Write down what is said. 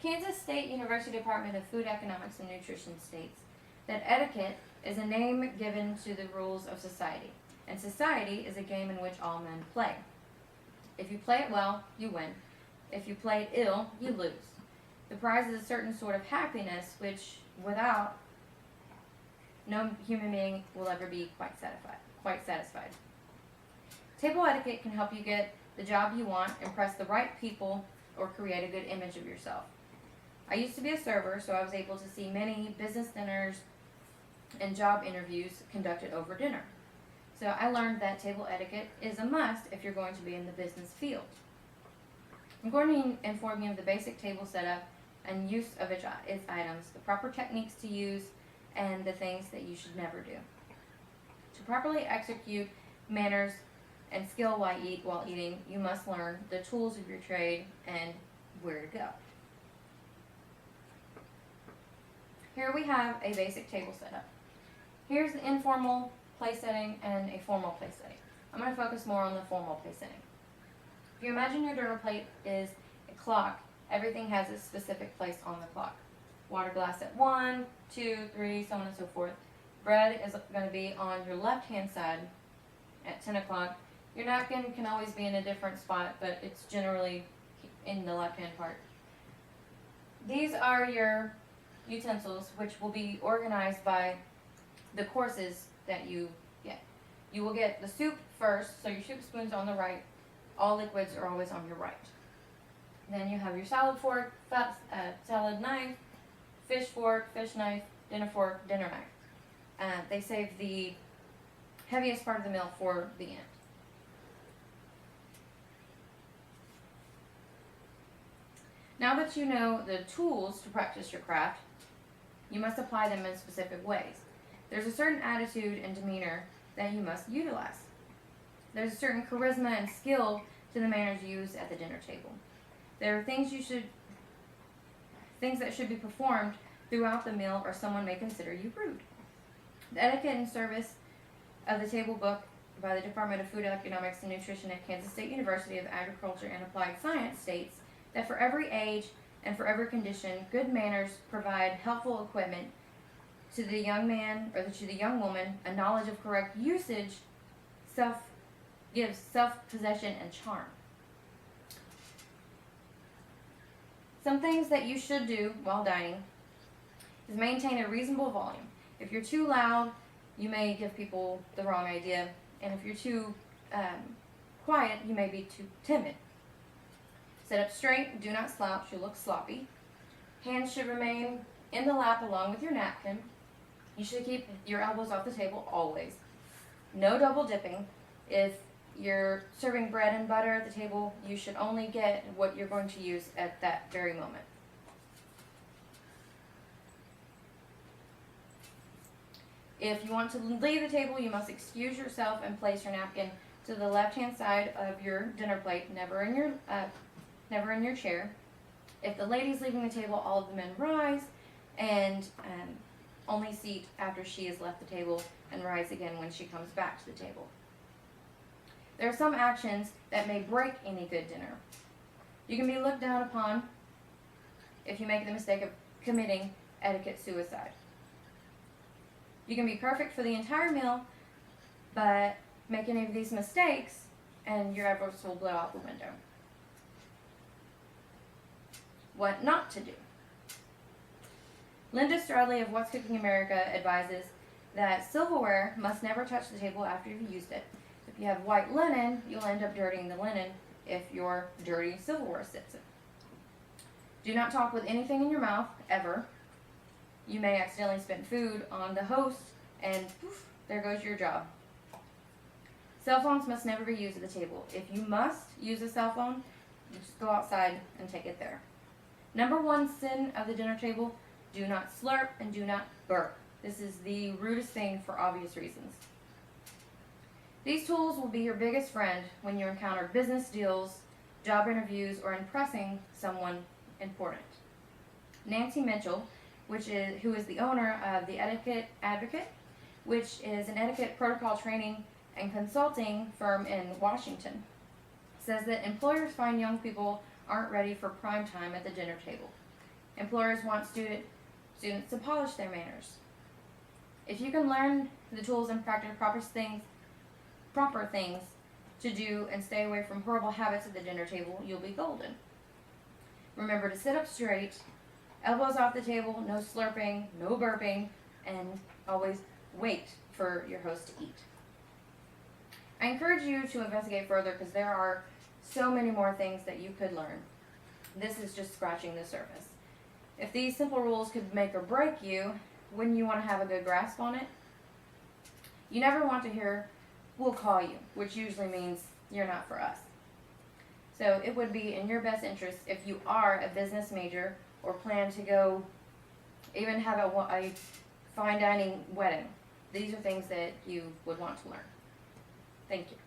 Kansas State University Department of Food Economics and Nutrition states that etiquette is a name given to the rules of society, and society is a game in which all men play. If you play it well, you win. If you play it ill, you lose. The prize is a certain sort of happiness which, without, no human being will ever be quite satisfied. Table etiquette can help you get the job you want, impress the right people, or create a good image of yourself. I used to be a server, so I was able to see many business dinners and job interviews conducted over dinner. So I learned that table etiquette is a must if you're going to be in the business field. I'm going to inform you of the basic table setup and use of its items, the proper techniques to use, and the things that you should never do. To properly execute manners and skill while eating, you must learn the tools of your trade and where to go. Here we have a basic table setup. Here's the informal place setting and a formal place setting. I'm going to focus more on the formal place setting. If you imagine your dinner plate is a clock, everything has a specific place on the clock. Water glass at 1, 2, 3, so on and so forth. Bread is going to be on your left-hand side at 10 o'clock. Your napkin can always be in a different spot, but it's generally in the left-hand part. These are your utensils, which will be organized by the courses that you get. You will get the soup first, so your soup spoon's on the right. All liquids are always on your right. Then you have your salad fork, salad knife, fish fork, fish knife, dinner fork, dinner knife. They save the heaviest part of the meal for the end. Now that you know the tools to practice your craft, you must apply them in specific ways. There's a certain attitude and demeanor that you must utilize. There's a certain charisma and skill to the manners used at the dinner table. There are things that should be performed throughout the meal, or someone may consider you rude. The Etiquette and Service of the Table book by the Department of Food Economics and Nutrition at Kansas State University of Agriculture and Applied Science states that for every age and for every condition, good manners provide helpful equipment to the young man or to the young woman. A knowledge of correct usage gives self-possession and charm. Some things that you should do while dining is maintain a reasonable volume. If you're too loud, you may give people the wrong idea, and if you're too quiet, you may be too timid. Sit up straight, do not slouch, you look sloppy. Hands should remain in the lap along with your napkin. You should keep your elbows off the table always. No double dipping. If you're serving bread and butter at the table, you should only get what you're going to use at that very moment. If you want to leave the table, you must excuse yourself and place your napkin to the left-hand side of your dinner plate, never in your chair. If the lady's leaving the table, all of the men rise and only seat after she has left the table and rise again when she comes back to the table. There are some actions that may break any good dinner. You can be looked down upon if you make the mistake of committing etiquette suicide. You can be perfect for the entire meal, but make any of these mistakes and your efforts will blow out the window. What not to do. Linda Stradley of What's Cooking America advises that silverware must never touch the table after you've used it. If you have white linen, you'll end up dirtying the linen if your dirty silverware sits it. Do not talk with anything in your mouth, ever. You may accidentally spit food on the host, and poof, there goes your job. Cell phones must never be used at the table. If you must use a cell phone, you just go outside and take it there. Number one sin of the dinner table, do not slurp and do not burp. This is the rudest thing for obvious reasons. These tools will be your biggest friend when you encounter business deals, job interviews, or impressing someone important. Nancy Mitchell, who is the owner of the Etiquette Advocate, which is an etiquette protocol training and consulting firm in Washington, says that employers find young people aren't ready for prime time at the dinner table. Employers want students to polish their manners. If you can learn the tools and practice proper things to do and stay away from horrible habits at the dinner table, you'll be golden. Remember to sit up straight, elbows off the table, no slurping, no burping, and always wait for your host to eat. I encourage you to investigate further because there are so many more things that you could learn. This is just scratching the surface. If these simple rules could make or break you, wouldn't you want to have a good grasp on it? You never want to hear, "We'll call you," which usually means you're not for us. So it would be in your best interest if you are a business major or plan to go even have a fine dining wedding. These are things that you would want to learn. Thank you.